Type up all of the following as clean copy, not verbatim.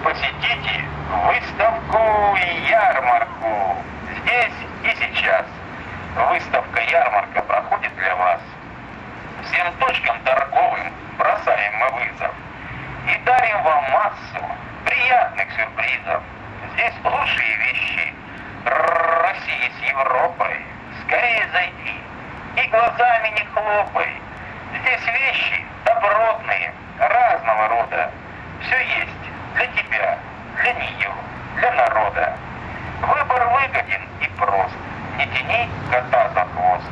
посетите выставку и ярмарку. Здесь и сейчас выставка-ярмарка проходит для вас. Всем точкам торговым бросаем мы вызов и дарим вам массу приятных сюрпризов. Здесь лучшие вещи России с Европой. Скорее зайди и глазами не хлопай. Здесь вещи добротные, разного рода. Все есть для тебя, для нее, для народа. Выбор выгоден и прост. Не тяни кота за хвост.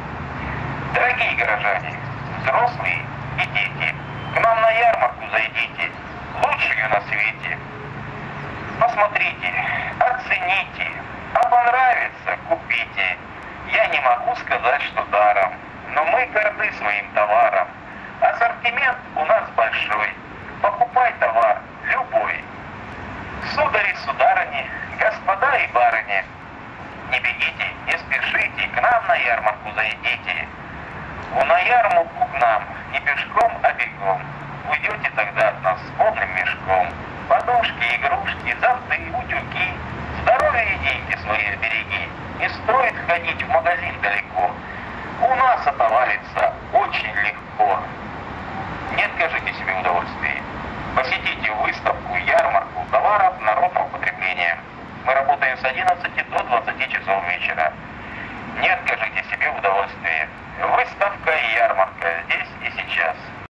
Дорогие горожане, взрослые и дети, к нам на ярмарку зайдите, лучшую на свете. Посмотрите, оцените, а понравится — купите. Я не могу сказать, что даром, но мы горды своим товаром. Ассортимент у нас большой, покупай товар любой. Судари, сударыни, господа и барыни, не бегите, не спешите, к нам на ярмарку зайдите. На ярмарку к нам не пешком, а бегом. Уйдете тогда от нас с полным мешком. Подушки, игрушки, зонты, утюги. Здоровье и деньги свои береги. Не стоит ходить в магазин далеко.